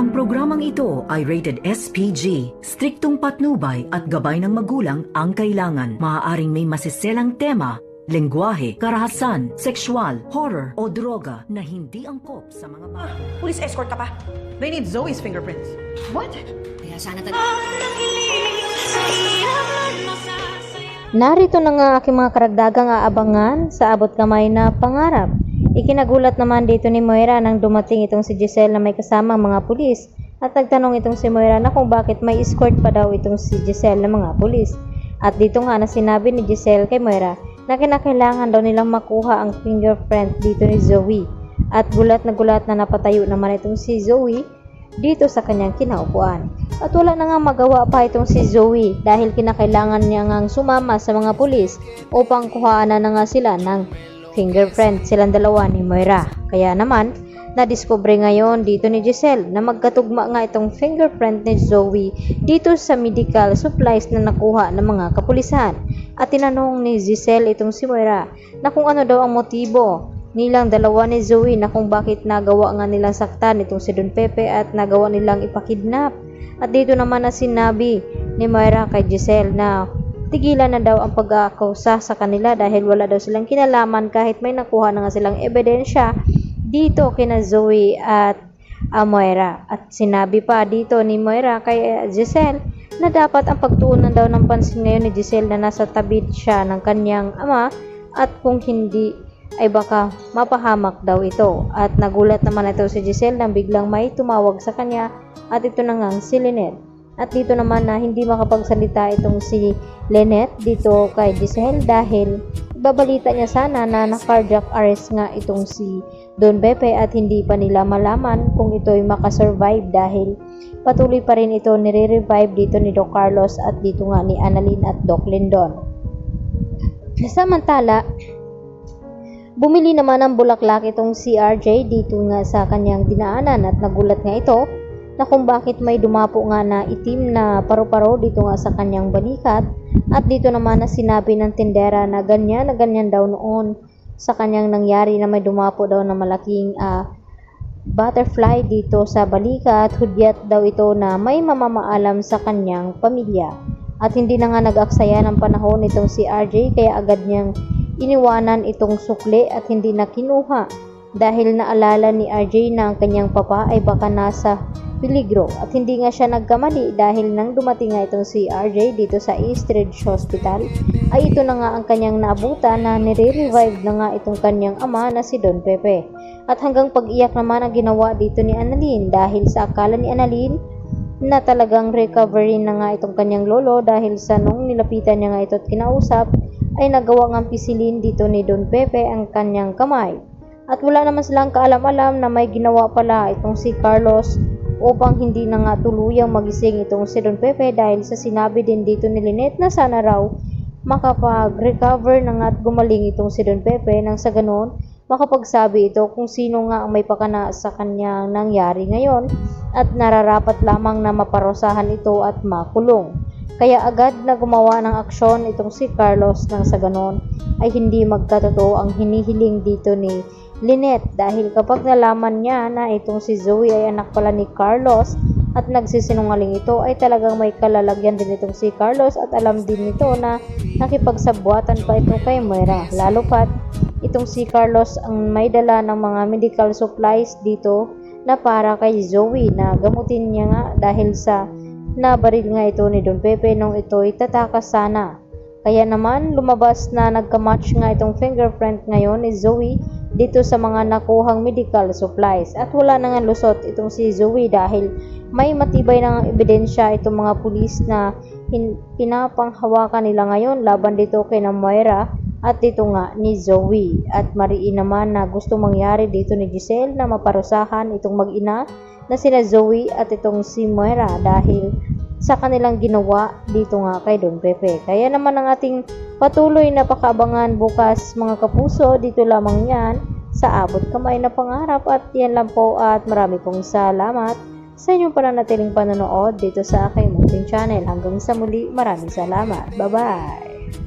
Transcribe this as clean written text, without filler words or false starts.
Ang programang ito ay rated SPG. Striktong patnubay at gabay ng magulang ang kailangan. Maaaring may masiselang tema, lengguwahe, karahasan, sexual, horror o droga na hindi angkop sa mga bata. Police escort ka pa. They need Zoe's fingerprints. What? Kaya sana Narito na nga aking mga karagdagang aabangan sa abot kamay na pangarap. Ikinagulat naman dito ni Moira nang dumating itong si Giselle na may kasamang mga pulis at nagtanong itong si Moira na kung bakit may escort pa daw itong si Giselle ng mga pulis. At dito nga na sinabi ni Giselle kay Moira na kinakailangan daw nilang makuha ang fingerprint dito ni Zoe. At gulat na napatayo naman itong si Zoe dito sa kanyang kinaupuan. At wala na nga magawa pa itong si Zoe dahil kinakailangan niya ngang sumama sa mga pulis upang kuhaan na nga sila ng fingerprint silang dalawa ni Moira. Kaya naman, nadiskubre ngayon dito ni Giselle na magkatugma nga itong fingerprint ni Zoe dito sa medical supplies na nakuha ng mga kapulisan. At tinanong ni Giselle itong si Moira na kung ano daw ang motibo nilang dalawa ni Zoe na kung bakit nagawa nga nilang saktan itong si Don Pepe at nagawa nilang ipakidnap. At dito naman na sinabi ni Moira kay Giselle na tigilan na daw ang pag-aakusa sa kanila dahil wala daw silang kinalaman kahit may nakuha na nga silang ebidensya dito kina Zoe at Moira. At sinabi pa dito ni Moira kay Giselle na dapat ang pagtuunan daw ng pansin ngayon ni Giselle na nasa tabi siya ng kanyang ama at kung hindi ay baka mapahamak daw ito. At nagulat naman ito si Giselle nang biglang may tumawag sa kanya at ito na nga si Lynette. At dito naman na hindi makapagsalita itong si Lynette dito kay Giselle dahil babalita niya sana na na-cardiac arrest nga itong si Don Pepe at hindi pa nila malaman kung ito'y makasurvive dahil patuloy pa rin ito nire-revive dito ni Doc Carlos at dito nga ni Annalyn at Doc Lindon. Samantala, bumili naman ng bulaklak itong si RJ dito nga sa kanyang dinaanan at nagulat nga ito na kung bakit may dumapo nga na itim na paru-paro dito nga sa kanyang balikat. At dito naman na sinabi ng tindera na ganyan daw noon sa kanyang nangyari na may dumapo daw na malaking butterfly dito sa balikat. Hudyat daw ito na may mamamaalam sa kanyang pamilya. At hindi na nga nag-aksaya ng panahon itong si RJ kaya agad niyang iniwanan itong sukli at hindi na kinuha dahil naalala ni RJ na ang kanyang papa ay baka nasa peligro. At hindi nga siya nagkamali dahil nang dumating nga itong si RJ dito sa East Ridge Hospital ay ito na nga ang kanyang naabutan na nire-revive na nga itong kanyang ama na si Don Pepe. At hanggang pag-iyak naman ang ginawa dito ni Annalyn dahil sa akala ni Annalyn na talagang recovery na nga itong kanyang lolo dahil sa nung nilapitan niya nga ito at kinausap ay nagawa ngang pisilin dito ni Don Pepe ang kanyang kamay. At wala naman silang kaalam-alam na may ginawa pala itong si Carlos upang hindi na nga tuluyang magising itong si Don Pepe dahil sa sinabi din dito ni Lynette na sana raw makapag-recover na nga at gumaling itong si Don Pepe nang sa ganoon makapagsabi ito kung sino nga ang may pakana sa kanyang nangyari ngayon at nararapat lamang na maparusahan ito at makulong. Kaya agad na gumawa ng aksyon itong si Carlos nang sa ganon ay hindi magkatotoo ang hinihiling dito ni Lynette dahil kapag nalaman niya na itong si Zoe ay anak pala ni Carlos at nagsisinungaling ito ay talagang may kalalagyan din itong si Carlos at alam din nito na nakipagsabwatan pa ito kay Moira. Lalo pat itong si Carlos ang may dala ng mga medical supplies dito na para kay Zoe na gamutin niya nga dahil sa nabaril nga ito ni Don Pepe nung ito'y tatakas sana. Kaya naman lumabas na nagkamatch nga itong fingerprint ngayon ni Zoe dito sa mga nakuhang medical supplies. At wala na nga lusot itong si Zoe dahil may matibay na ebidensya itong mga pulis na pinapanghawakan nila ngayon laban dito kay Moira at dito nga ni Zoe. At mariin naman na gusto mangyari dito ni Giselle na maparusahan itong mag-ina na sila Zoe at itong si Moira dahil sa kanilang ginawa dito nga kay Don Pepe. Kaya naman ang ating patuloy na pakaabangan bukas mga kapuso, dito lamang yan sa abot kamay na pangarap. At yan lang po at marami pong salamat sa inyong pananatiling panonood dito sa aking munting channel. Hanggang sa muli, maraming salamat. Bye-bye!